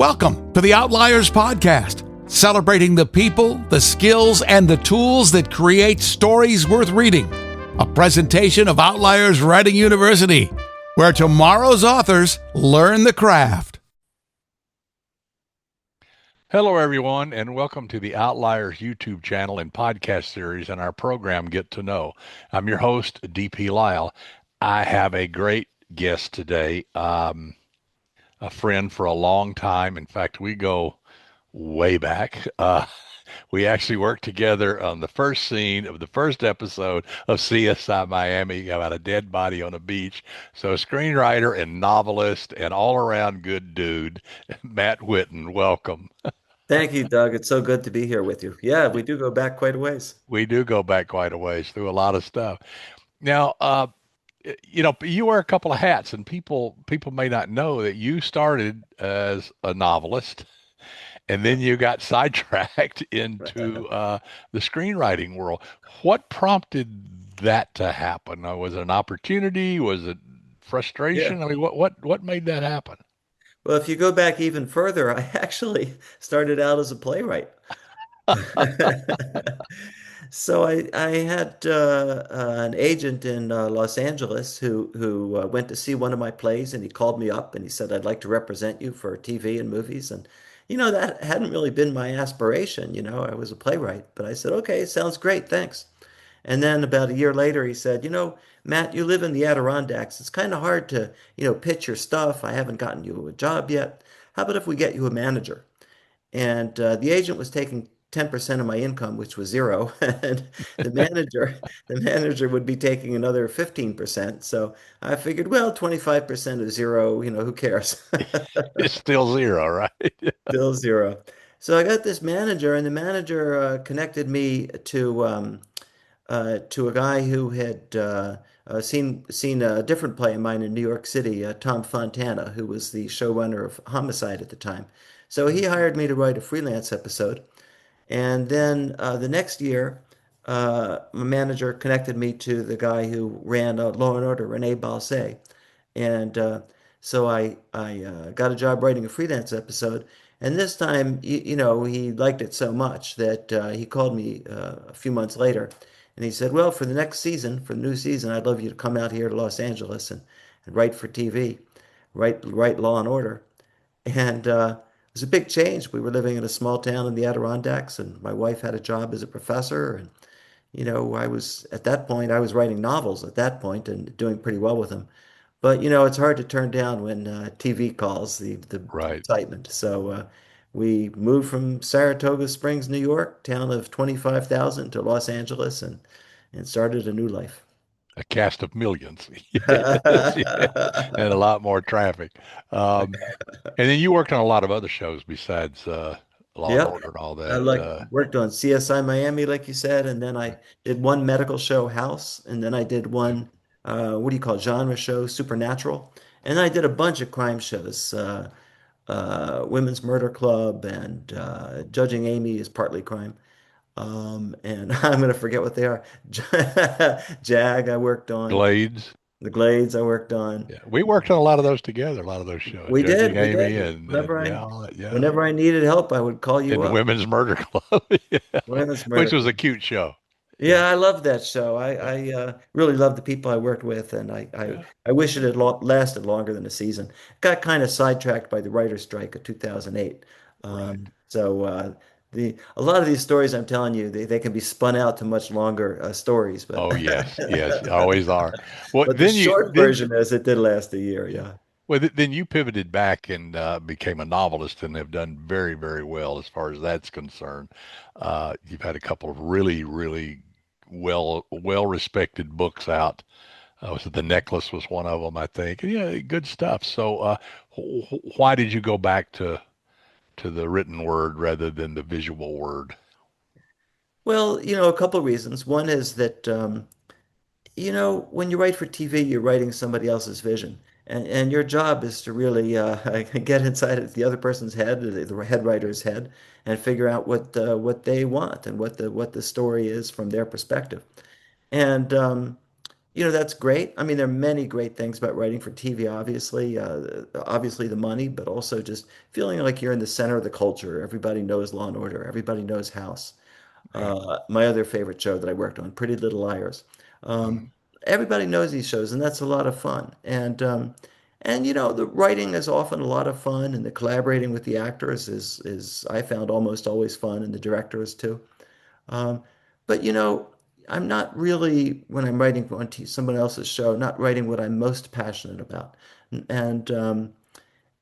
Welcome to the Outliers Podcast, celebrating the people, the skills, and the tools that create stories worth reading. A presentation of Outliers Writing University, where tomorrow's authors learn the craft. Hello, everyone, and welcome to the Outliers YouTube channel and podcast series and our program, Get to Know. I'm your host, DP Lyle. I have a great guest today, a friend for a long time. In fact, we go way back. We actually worked together on the first scene of the first episode of CSI Miami about a dead body on a beach. So, screenwriter and novelist and all around good dude, Matt Witten, welcome. Thank you, Doug. It's so good to be here with you. Yeah, we do go back quite a ways. We do go back quite a ways through a lot of stuff. Now, you wear a couple of hats, and people may not know that you started as a novelist, and then you got sidetracked into the screenwriting world. What prompted that to happen? Was it an opportunity? Was it frustration? Yeah. I mean, what made that happen? Well, if you go back even further, I actually started out as a playwright. So I had an agent in Los Angeles who went to see one of my plays, and he called me up and he said, "I'd like to represent you for TV and movies." And that hadn't really been my aspiration. I was a playwright, but I said, "Okay, sounds great, thanks." And then about a year later, he said, "Matt, you live in the Adirondacks. It's kind of hard to, pitch your stuff. I haven't gotten you a job yet. How about if we get you a manager?" And the agent was taking 10% of my income, which was zero, and the manager, the manager would be taking another 15%. So I figured, well, 25% of zero, who cares? It's still zero, right? Still zero. So I got this manager, and the manager connected me to a guy who had seen a different play of mine in New York City, Tom Fontana, who was the showrunner of Homicide at the time. So he hired me to write a freelance episode. And then the next year, my manager connected me to the guy who ran Law and Order, Rene Balsay. And so I got a job writing a freelance episode. And this time, he liked it so much that he called me a few months later, and he said, "Well, for the next season, for the new season, I'd love you to come out here to Los Angeles and write for TV, write Law and Order." And it was a big change. We were living in a small town in the Adirondacks, and my wife had a job as a professor. And I was at that point, I was writing novels at that point and doing pretty well with them. But it's hard to turn down when TV calls, the Right. excitement. So we moved from Saratoga Springs, New York, town of 25,000, to Los Angeles, and started a new life. A cast of millions. Yes, yeah, and a lot more traffic. And then you worked on a lot of other shows besides Law and Yep. Order and all I that. like worked on CSI Miami, like you said, and then I did one medical show, House, and then I did one, what do you call it, genre show, Supernatural, and then I did a bunch of crime shows, Women's Murder Club, and Judging Amy is partly crime, and I'm gonna forget what they are. Jag, I worked on Glades. the Glades, I worked on. Yeah, we worked on a lot of those together. A lot of those shows, We Judging did, we Amy, did. and yeah, all that, yeah, Whenever I needed help, I would call you and up. Women's Murder Club, yeah, Women's Murder which was a Club. cute show. Yeah, Yeah, I love that show. I, yeah, I uh, really love the people I worked with, and yeah. I wish it had lasted longer than a season. Got kind of sidetracked by the writer's strike of 2008. Right. So a lot of these stories I'm telling you, they can be spun out to much longer stories, but Oh yes, yes, always are. Well, but the then you short then version is it did last a year. yeah. Yeah. Well, then you pivoted back and became a novelist and have done very, very well as far as that's concerned. You've had a couple of really, really well respected books out. Was it The Necklace was one of them, I think. And, yeah, good stuff. So, why did you go back to the written word rather than the visual word? Well, a couple reasons. One is that when you write for TV, you're writing somebody else's vision. And your job is to really get inside of the other person's head, the head writer's head, and figure out what they want and what the story is from their perspective. And That's great. I mean, there are many great things about writing for TV, obviously. Obviously the money, but also just feeling like you're in the center of the culture. Everybody knows Law and Order. Everybody knows House. Right. My other favorite show that I worked on, Pretty Little Liars. Um, Mhm. Everybody knows these shows, and that's a lot of fun. And the writing is often a lot of fun, and the collaborating with the actors is I found almost always fun, and the directors too. Um, but I'm not really, when I'm writing on someone else's show, not writing what I'm most passionate about.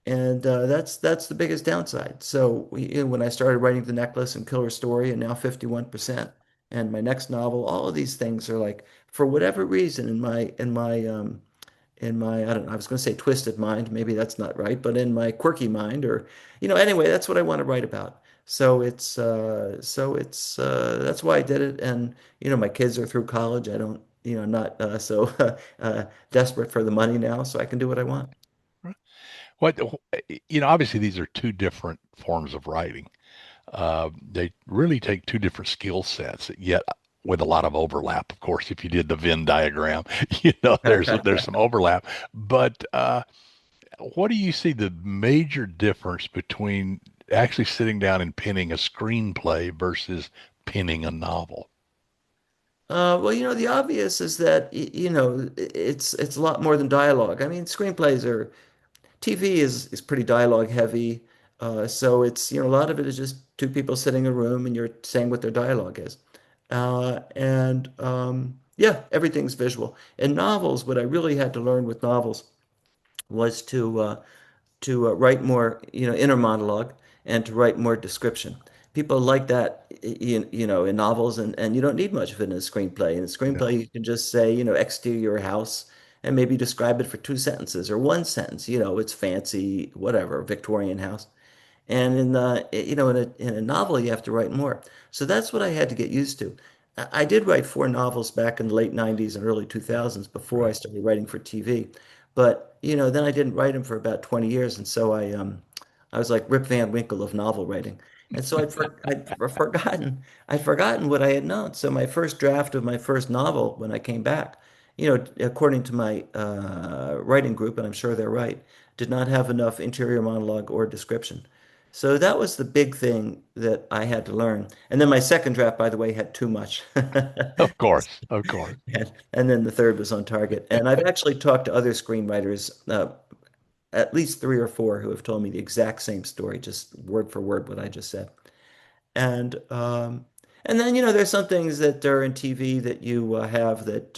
And that's the biggest downside. So when I started writing The Necklace and Killer Story and now 51% and my next novel, all of these things are like, for whatever reason in my I don't know, I was going to say twisted mind, maybe that's not right, but in my quirky mind or anyway, that's what I want to write about. So it's that's why I did it. And my kids are through college. I don't, not so desperate for the money now, so I can do what I want. What, obviously these are two different forms of writing. They really take two different skill sets, yet with a lot of overlap. Of course, if you did the Venn diagram, there's some overlap. But what do you see the major difference between actually sitting down and penning a screenplay versus penning a novel? Well, the obvious is that it's a lot more than dialogue. I mean, screenplays are TV is pretty dialogue heavy, so it's a lot of it is just two people sitting in a room and you're saying what their dialogue is, and yeah, everything's visual. In novels, what I really had to learn with novels was to write more, inner monologue and to write more description. People like that, in novels, and you don't need much of it in a screenplay. In a Yeah, screenplay, you can just say, exterior house, and maybe describe it for two sentences or one sentence. It's fancy, whatever, Victorian house. And in a novel, you have to write more. So that's what I had to get used to. I did write four novels back in the late 90s and early 2000s before I right. started writing for TV. But, then I didn't write them for about 20 years. And so I was like Rip Van Winkle of novel writing. And so I'd forgotten what I had known. So my first draft of my first novel when I came back, according to my writing group, and I'm sure they're right, did not have enough interior monologue or description. So that was the big thing that I had to learn. And then my second draft, by the way, had too much. Of course, of course. And then the third was on target. And I've actually talked to other screenwriters, at least three or four, who have told me the exact same story, just word for word what I just said. And then there's some things that are in TV that you have that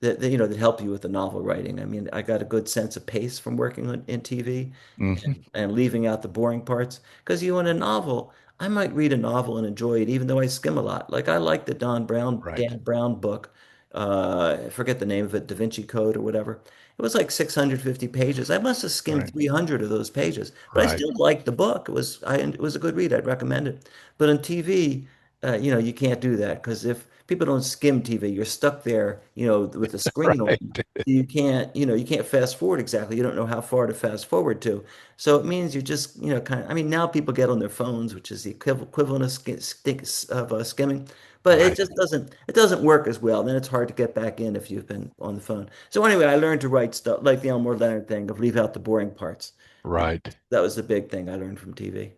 that help you with the novel writing. I mean, I got a good sense of pace from working in TV Hmm. and leaving out the boring parts. Because in a novel, I might read a novel and enjoy it, even though I skim a lot. Like I like the Right, Dan Brown book. I forget the name of it, Da Vinci Code or whatever. It was like 650 pages. I must have skimmed right, 300 of those pages, but I right. still liked the book. It was a good read. I'd recommend it. But on TV, you can't do that because if people don't skim TV, you're stuck there, with the screen on. Right. You can't fast forward exactly. You don't know how far to fast forward to. So it means you just, kind of, I mean, now people get on their phones, which is the equivalent of, skimming, but it Right. just it doesn't work as well. Then it's hard to get back in if you've been on the phone. So anyway, I learned to write stuff like the Elmore Leonard thing of leave out the boring parts. And Right. that was the big thing I learned from TV.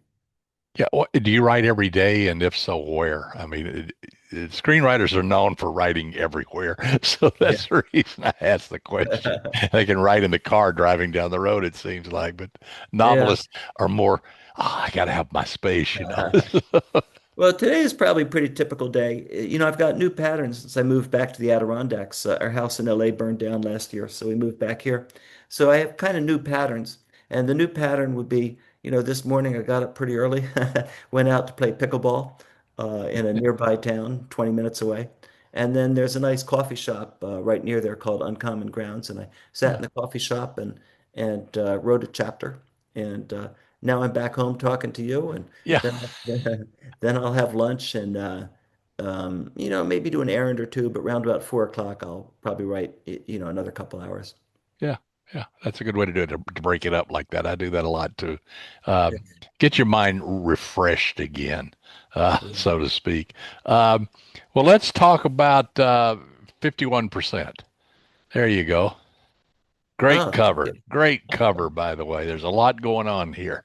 Yeah. Do you write every day? And if so, where? I mean, screenwriters are known for writing everywhere. So Yeah. that's the reason I asked the question. They can write in the car driving down the road, it seems like, but Yeah. novelists are more, I got to have my space. Well, today is probably a pretty typical day. I've got new patterns since I moved back to the Adirondacks. Our house in LA burned down last year, so we moved back here. So I have kind of new patterns. And the new pattern would be, this morning I got up pretty early, went out to play pickleball in a nearby town, 20 minutes away. And then there's a nice coffee shop right near there called Uncommon Grounds. And I sat Yeah. in the coffee shop and wrote a chapter. And now I'm back home talking to you. And Yeah. then then I'll have lunch and maybe do an errand or two, but round about 4 o'clock I'll probably write another couple hours. Yeah. Yeah, that's a good way to do it, to break it up like that. I do that a lot too. Uh, get your mind refreshed again, Yeah. so to speak. Um, well, let's talk about 51%. There you go. Great Oh, thank cover. Great cover, by the way. There's a lot going on here.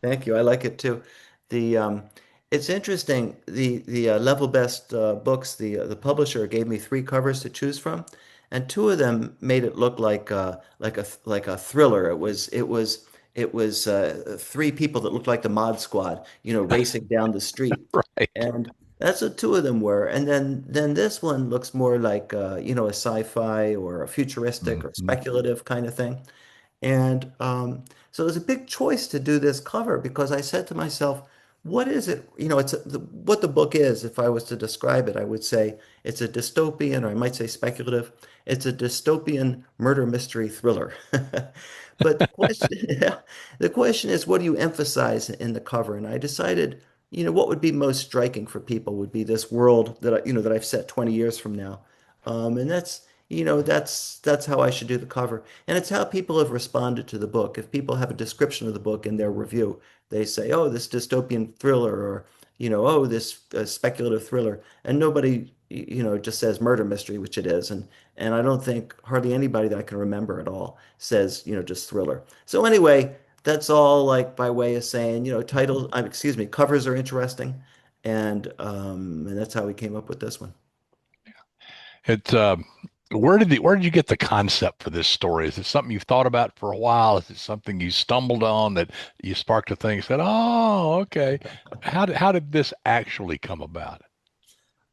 thank you. I like it too. The it's interesting. The level best books. The publisher gave me three covers to choose from, and two of them made it look like a thriller. It was three people that looked like the Mod Squad, racing down the street, Right. and that's what two of them were. And then this one looks more like a sci-fi or a futuristic or Mhm. speculative kind of thing. And so it was a big choice to do this cover because I said to myself, what is it? What the book is. If I was to describe it, I would say it's a dystopian, or I might say speculative. It's a dystopian murder mystery thriller. But the question is, what do you emphasize in the cover? And I decided, what would be most striking for people would be this world that I've set 20 years from now. And that's how I should do the cover. And it's how people have responded to the book. If people have a description of the book in their review, they say, "Oh, this dystopian thriller," or "Oh, this speculative thriller," and nobody, just says murder mystery, which it is. And I don't think hardly anybody that I can remember at all says, just thriller. So anyway, that's all like by way of saying, excuse me, covers are interesting, and that's how we came up with this one. It's where did you get the concept for this story? Is it something you've thought about for a while? Is it something you stumbled on that you sparked a thing, said, "Oh, okay." How did this actually come about?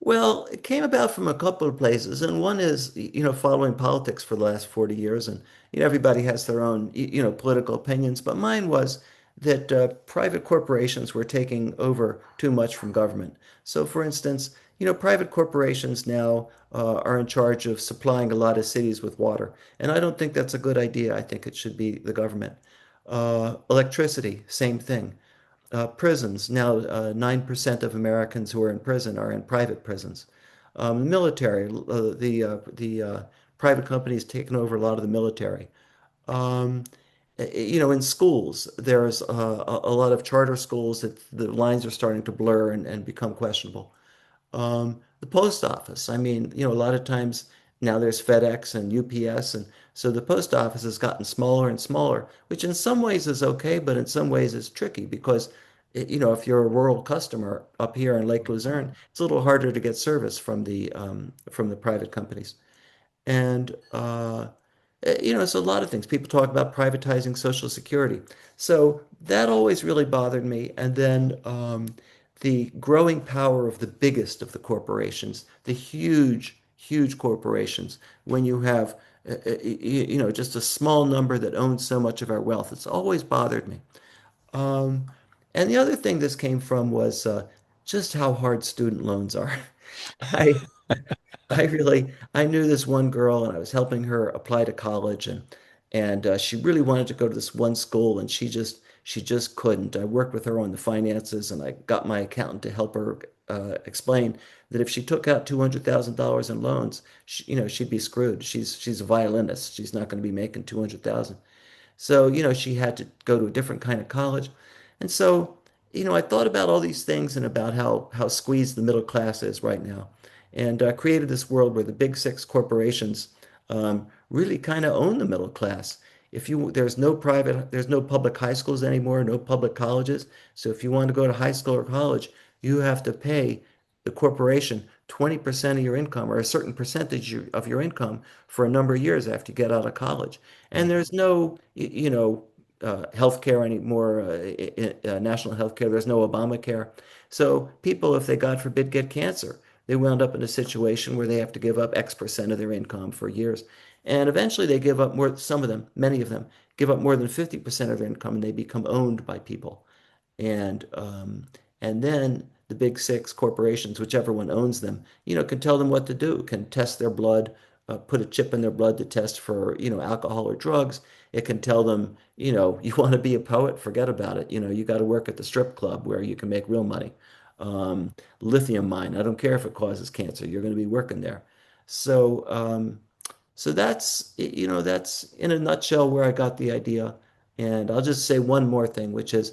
Well, it came about from a couple of places, and one is, following politics for the last 40 years, and everybody has their own, political opinions, but mine was that private corporations were taking over too much from government. So, for instance, private corporations now are in charge of supplying a lot of cities with water, and I don't think that's a good idea. I think it should be the government. Electricity, same thing. Prisons. Now, 9% of Americans who are in prison are in private prisons. Military, the private companies taking over a lot of the military. Um, in schools, there's a lot of charter schools that the lines are starting to blur and become questionable. The post office. I mean, a lot of times now there's FedEx and UPS, and so the post office has gotten smaller and smaller, which in some ways is okay, but in some ways is tricky because, if you're a rural customer up here in Lake Luzerne, it's a little harder to get service from the private companies. And it's a lot of things. People talk about privatizing Social Security. So that always really bothered me. And then the growing power of the biggest of the corporations, the huge, huge corporations, when you have just a small number that owns so much of our wealth. It's always bothered me. Um, and the other thing this came from was just how hard student loans are. I I knew this one girl and I was helping her apply to college and she really wanted to go to this one school and she just couldn't. I worked with her on the finances and I got my accountant to help her explain that if she took out $200,000 in loans, she'd be screwed. She's a violinist. She's not going to be making 200,000. So, she had to go to a different kind of college. And so, I thought about all these things and about how squeezed the middle class is right now, and created this world where the big six corporations really kind of own the middle class. There's no public high schools anymore, no public colleges. So if you want to go to high school or college, you have to pay the corporation 20% of your income or a certain percentage of your income for a number of years after you get out of college. And there's no, health care anymore, national health care. There's no Obamacare. So people, if they, God forbid, get cancer, they wound up in a situation where they have to give up X percent of their income for years. And eventually they give up more, some of them, many of them, give up more than 50% of their income and they become owned by people. And then the big six corporations, whichever one owns them, can tell them what to do, can test their blood, put a chip in their blood to test for, alcohol or drugs. It can tell them, you want to be a poet, forget about it. You got to work at the strip club where you can make real money. Lithium mine, I don't care if it causes cancer, you're going to be working there. So, So that's in a nutshell where I got the idea. And I'll just say one more thing, which is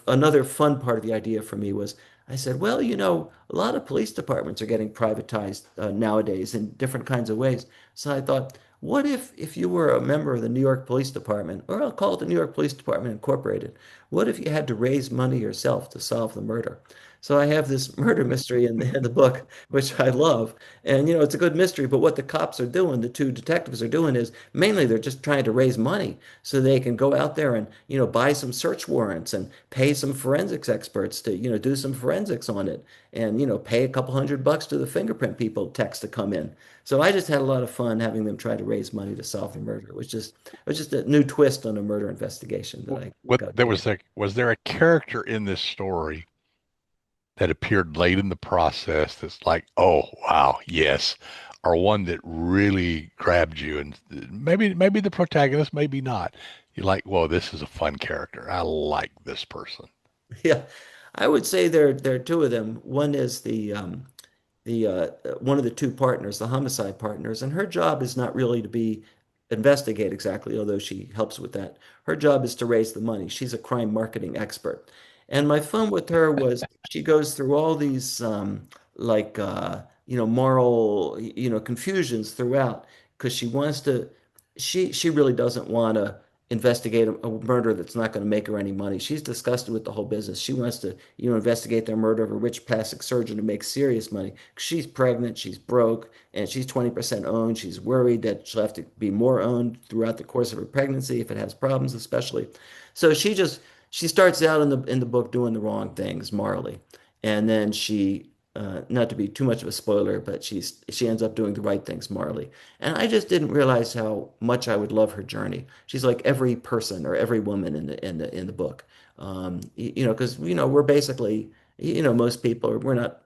another fun part of the idea for me was I said, well, a lot of police departments are getting privatized nowadays in different kinds of ways. So I thought, what if you were a member of the New York Police Department, or I'll call it the New York Police Department Incorporated? What if you had to raise money yourself to solve the murder? So I have this murder mystery in the book, which I love. And, it's a good mystery, but what the cops are doing, the two detectives are doing is mainly they're just trying to raise money so they can go out there and, buy some search warrants and pay some forensics experts to, do some forensics on it and, pay a couple $100 to the fingerprint people techs to come in. So I just had a lot of fun having them try to raise money to solve the murder, which is a new twist on a murder investigation that I What got there going. was there a character in this story that appeared late in the process that's like, oh wow, yes, or one that really grabbed you, and maybe the protagonist, maybe not. You're like, whoa, this is a fun character. I like this person. Yeah, I would say there are two of them. One is the one of the two partners, the homicide partners, and her job is not really to be investigate exactly, although she helps with that. Her job is to raise the money. She's a crime marketing expert. And my fun with her was she goes through all these like moral confusions throughout because she really doesn't want to investigate a murder that's not going to make her any money. She's disgusted with the whole business. She wants to, investigate their murder of a rich plastic surgeon to make serious money. She's pregnant, she's broke, and she's 20% owned. She's worried that she'll have to be more owned throughout the course of her pregnancy if it has problems, especially. So she starts out in the book doing the wrong things morally, and then not to be too much of a spoiler, but she ends up doing the right things morally. And I just didn't realize how much I would love her journey. She's like every person or every woman in the book. Because we're basically, most people we're not,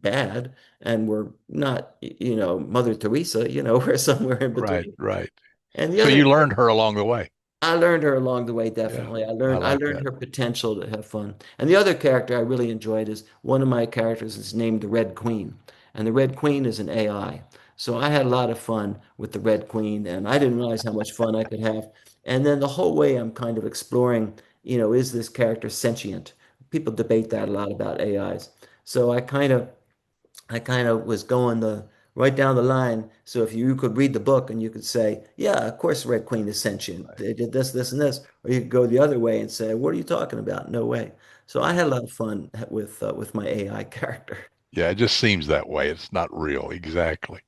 bad, and we're not, Mother Teresa. We're somewhere in Right, between. right. And the So other you learned her along the way. I learned her along the way, Yeah, definitely. I I learned I like learned that. her potential to have fun. And the other character I really enjoyed is one of my characters is named the Red Queen. And the Red Queen is an AI. So I had a lot of fun with the Red Queen, and I didn't realize how much fun I could have. And then the whole way I'm kind of exploring, is this character sentient? People debate that a lot about AIs. So I kind of was going the right down the line. So if you could read the book and you could say, yeah, of course Red Queen is sentient. They did this, this, and this. Or you could go the other way and say, what are you talking about? No way. So I had a lot of fun with my AI character. Yeah, it just seems that way. It's not real. Exactly.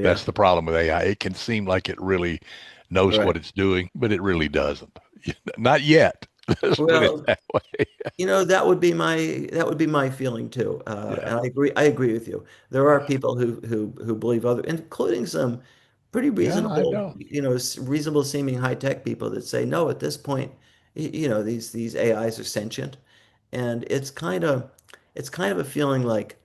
That's Yeah, the problem with AI. It can seem like it really knows right. what it's doing, but it really doesn't. Not yet. Let's put it Well, that way. that would be my feeling too. Yeah. And I agree with you. There are people who believe other, including some pretty Yeah, I reasonable, know. reasonable seeming high tech people that say no, at this point, these AIs are sentient, and it's kind of a feeling like.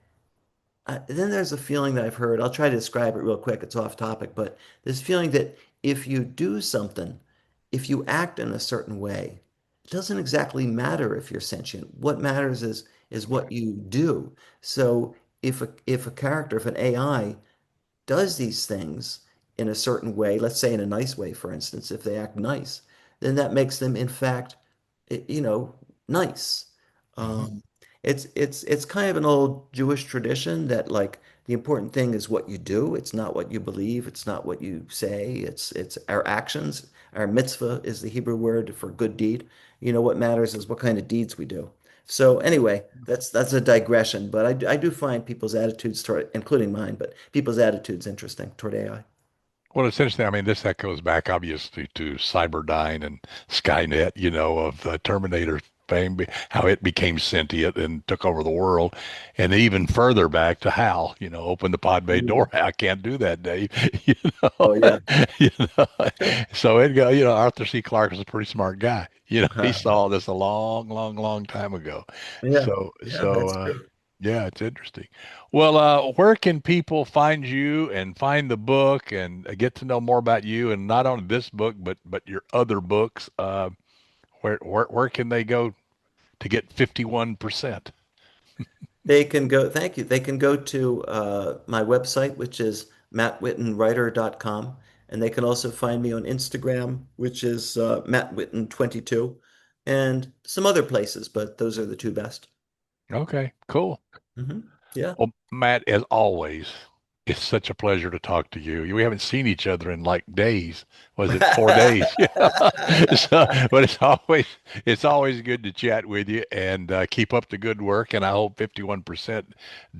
Then there's a feeling that I've heard. I'll try to describe it real quick. It's off topic, but this feeling that if you do something, if you act in a certain way, it doesn't exactly matter if you're sentient. What matters is what Right. you do. So if a character, if an AI does these things in a certain way, let's say in a nice way, for instance, if they act nice, then that makes them, in fact, nice. Hmm. Um, it's kind of an old Jewish tradition that like the important thing is what you do. It's not what you believe. It's not what you say. It's our actions. Our mitzvah is the Hebrew word for good deed. What matters is what kind of deeds we do. So anyway, that's a digression, but I do find people's attitudes toward, including mine, but people's attitudes interesting toward AI. Well, essentially, I mean, this echoes back obviously to Cyberdyne and Skynet, of the Terminator fame, how it became sentient and took over the world, and even further back to Hal, open the pod bay door. Mm. I can't do that, Dave. You know, Oh yeah. you know. So Arthur C. Clarke was a pretty smart guy. He saw this a long, long, long time ago. Yeah. So, Yeah, so, that's uh, true. yeah, it's interesting. Well, where can people find you and find the book and get to know more about you and not only this book but your other books? Where can they go to get 51%? Thank you. They can go to my website, which is mattwittenwriter.com. And they can also find me on Instagram, which is Matt Witten 22, and some other places, but those are the two best. Okay, cool. Yeah. Well, Matt, as always, it's such a pleasure to talk to you. We haven't seen each other in like days. Was it 4 days? But it's always good to chat with you and keep up the good work. And I hope 51%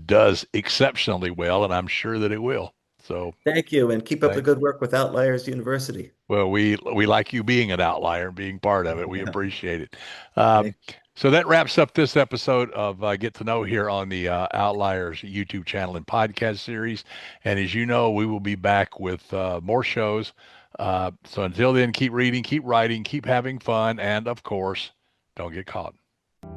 does exceptionally well, and I'm sure that it will. So Thank you, and keep up the good work with Outliers University. well, we like you being an outlier, being part of it. We appreciate it. Thank So that wraps up this episode of Get to Know here on the Outliers YouTube channel and podcast series. And as you know, we will be back with more shows. So until then, keep reading, keep writing, keep having fun, and of course, don't get caught.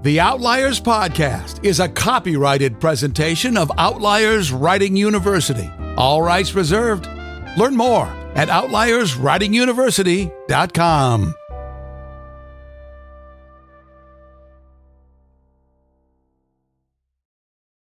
The Outliers Podcast is a copyrighted presentation of Outliers Writing University. All rights reserved. Learn more at outlierswritinguniversity.com.